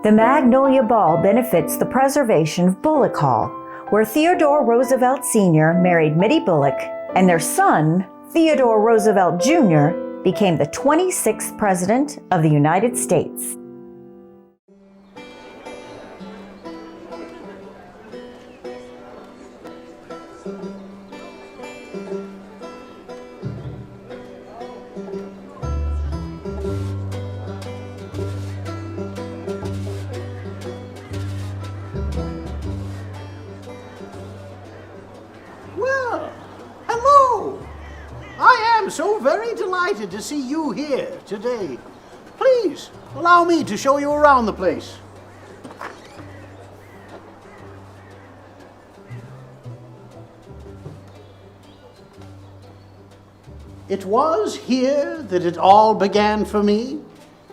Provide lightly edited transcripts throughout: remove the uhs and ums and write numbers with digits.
The Magnolia Ball benefits the preservation of Bulloch Hall, where Theodore Roosevelt Sr. married Mittie Bulloch, and their son, Theodore Roosevelt Jr., became the 26th President of the United States. Well, hello! I am so very delighted to see you here today. Please, allow me to show you around the place. It was here that it all began for me.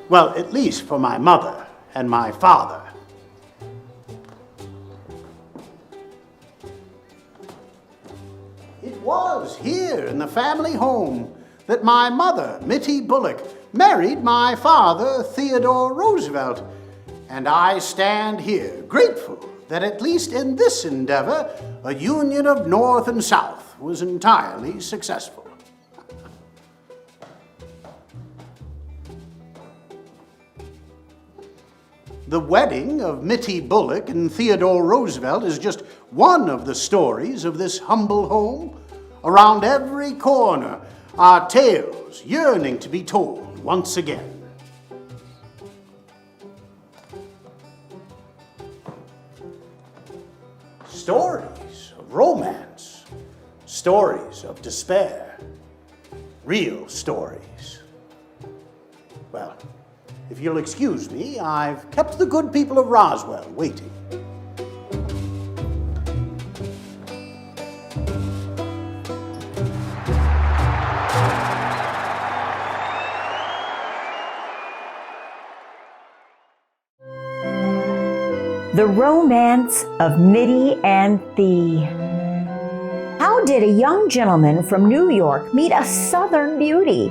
Well, at least for my mother and my father. It was here in the family home that my mother, Mittie Bulloch, married my father, Theodore Roosevelt. And I stand here grateful that at least in this endeavor, a union of North and South was entirely successful. The wedding of Mittie Bulloch and Theodore Roosevelt is just one of the stories of this humble home. Around every corner are tales yearning to be told once again. Stories of romance, stories of despair, real stories. Well, if you'll excuse me, I've kept the good people of Roswell waiting. The Romance of Mittie and Thee. How did a young gentleman from New York meet a Southern beauty?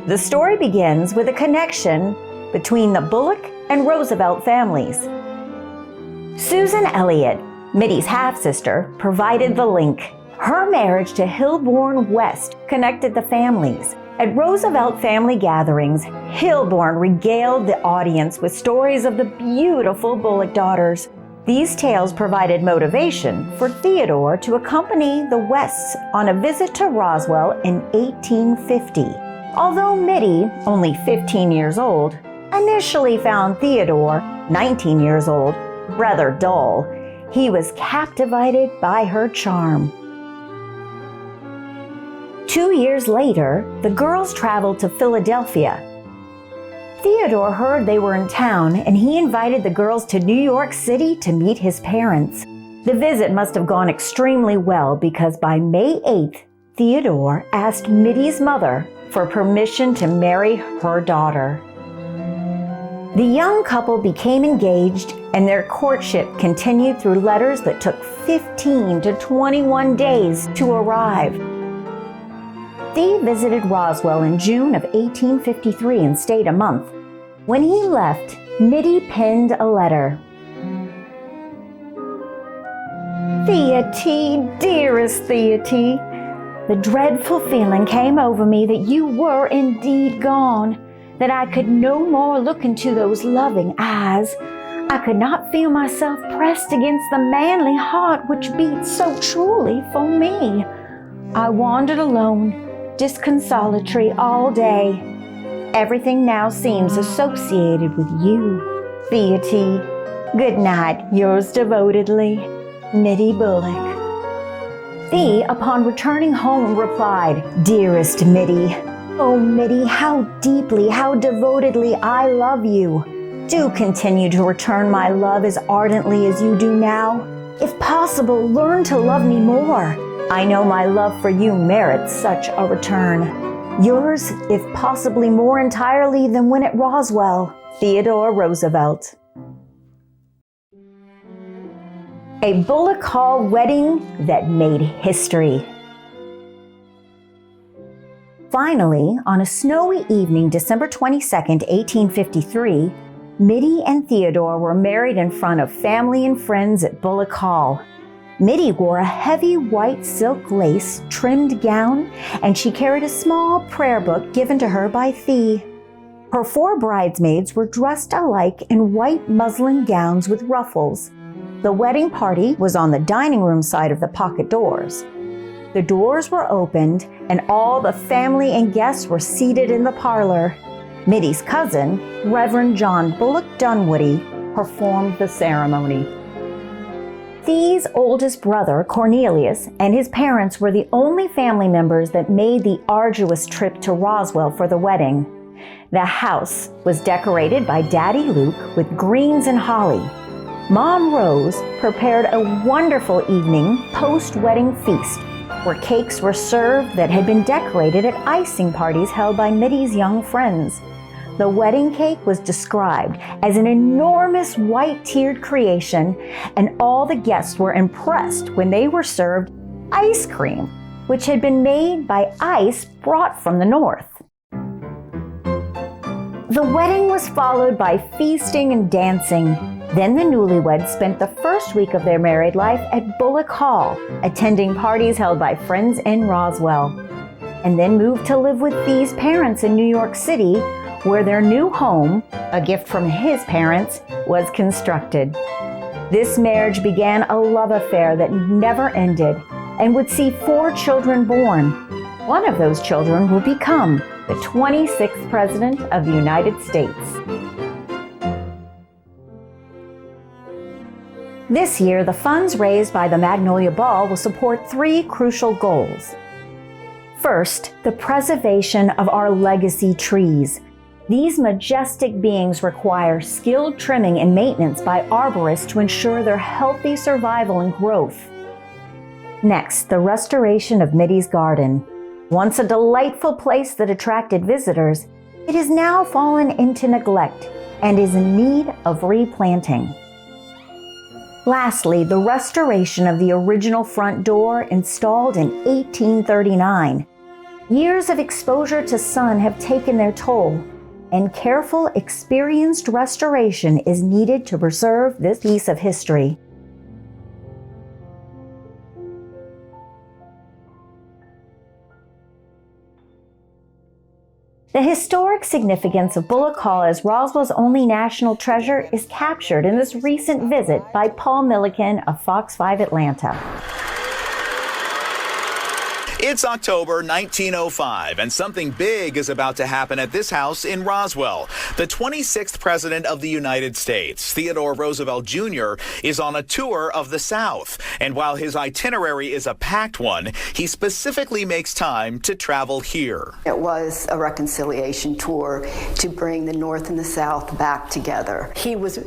The story begins with a connection between the Bulloch and Roosevelt families. Susan Elliott, Mittie's half-sister, provided the link. Her marriage to Hilborn West connected the families. At Roosevelt family gatherings, Hilborn regaled the audience with stories of the beautiful Bulloch daughters. These tales provided motivation for Theodore to accompany the Wests on a visit to Roswell in 1850. Although Mittie, only 15 years old, initially found Theodore, 19 years old, rather dull, he was captivated by her charm. 2 years later, the girls traveled to Philadelphia. Theodore heard they were in town, and he invited the girls to New York City to meet his parents. The visit must have gone extremely well because by May 8th, Theodore asked Mittie's mother for permission to marry her daughter. The young couple became engaged, and their courtship continued through letters that took 15 to 21 days to arrive. Thee visited Roswell in June of 1853 and stayed a month. When he left, Mittie penned a letter. Theodore, dearest Theodore, the dreadful feeling came over me that you were indeed gone, that I could no more look into those loving eyes. I could not feel myself pressed against the manly heart which beat so truly for me. I wandered alone, disconsolatory all day. Everything now seems associated with you. Theodore, good night, yours devotedly, Mittie Bulloch. Thee, upon returning home, replied, Dearest Mittie, oh Mittie, how deeply, how devotedly I love you. Do continue to return my love as ardently as you do now. If possible, learn to love me more. I know my love for you merits such a return. Yours, if possibly more entirely than when at Roswell, Theodore Roosevelt. A Bulloch Hall wedding that made history. Finally, on a snowy evening, December 22nd, 1853, Mitty and Theodore were married in front of family and friends at Bulloch Hall. Mitty wore a heavy white silk lace trimmed gown, and she carried a small prayer book given to her by Thea. Her 4 bridesmaids were dressed alike in white muslin gowns with ruffles. The wedding party was on the dining room side of the pocket doors. The doors were opened, and all the family and guests were seated in the parlor. Mitty's cousin, Reverend John Bulloch Dunwoody, performed the ceremony. Thea's oldest brother, Cornelius, and his parents were the only family members that made the arduous trip to Roswell for the wedding. The house was decorated by Daddy Luke with greens and holly. Mom Rose prepared a wonderful evening post-wedding feast where cakes were served that had been decorated at icing parties held by Mitty's young friends. The wedding cake was described as an enormous white-tiered creation, and all the guests were impressed when they were served ice cream, which had been made by ice brought from the north. The wedding was followed by feasting and dancing. Then the newlyweds spent the first week of their married life at Bulloch Hall, attending parties held by friends in Roswell, and then moved to live with Thea's parents in New York City, where their new home, a gift from his parents, was constructed. This marriage began a love affair that never ended and would see 4 children born. One of those children will become the 26th President of the United States. This year, the funds raised by the Magnolia Ball will support 3 crucial goals. First, the preservation of our legacy trees. These majestic beings require skilled trimming and maintenance by arborists to ensure their healthy survival and growth. Next, the restoration of Mitty's garden. Once a delightful place that attracted visitors, it has now fallen into neglect and is in need of replanting. Lastly, the restoration of the original front door installed in 1839. Years of exposure to sun have taken their toll, and careful, experienced restoration is needed to preserve this piece of history. The historic significance of Bulloch Hall as Roswell's only national treasure is captured in this recent visit by Paul Milliken of Fox 5 Atlanta. It's October 1905, and something big is about to happen at this house in Roswell. The 26th President of the United States, Theodore Roosevelt Jr., is on a tour of the South. And while his itinerary is a packed one, he specifically makes time to travel here. It was a reconciliation tour to bring the North and the South back together. He was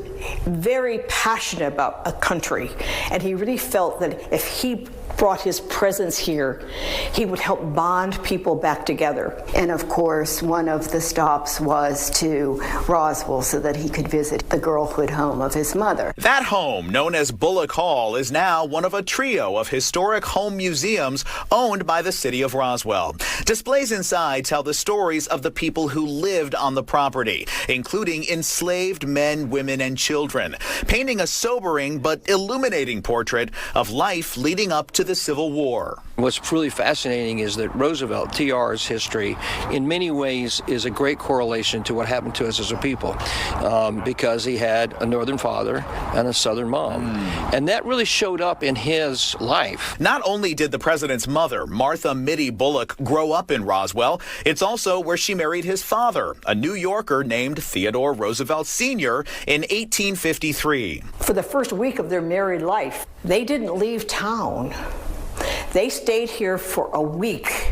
very passionate about a country, and he really felt that if he brought his presence here, he would help bond people back together. And of course, one of the stops was to Roswell so that he could visit the girlhood home of his mother. That home, known as Bulloch Hall, is now one of a trio of historic home museums owned by the city of Roswell. Displays inside tell the stories of the people who lived on the property, including enslaved men, women, and children, painting a sobering but illuminating portrait of life leading up to the Civil War. What's truly fascinating is that Roosevelt, TR's history, in many ways is a great correlation to what happened to us as a people, because he had a northern father and a southern mom. And that really showed up in his life. Not only did the president's mother, Martha Mitty Bulloch, grow up in Roswell, it's also where she married his father, a New Yorker named Theodore Roosevelt Sr. in 1853. For the first week of their married life, they didn't leave town. They stayed here for a week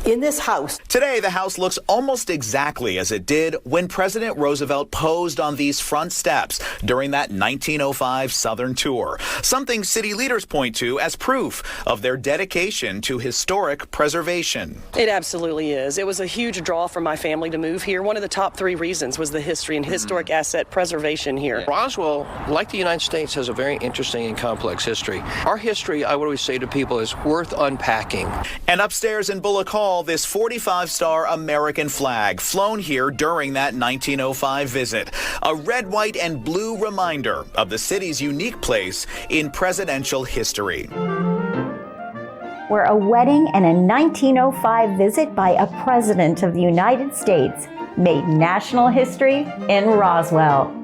in this house. Today, the house looks almost exactly as it did when President Roosevelt posed on these front steps during that 1905 Southern tour, something city leaders point to as proof of their dedication to historic preservation. It absolutely is. It was a huge draw for my family to move here. One of the top 3 reasons was the history and historic asset preservation here. Roswell, like the United States, has a very interesting and complex history. Our history, I would always say to people, is worth unpacking. And upstairs in Bulloch Hall, recall this 45-star American flag flown here during that 1905 visit. A red, white, and blue reminder of the city's unique place in presidential history. Where a wedding and a 1905 visit by a president of the United States made national history in Roswell.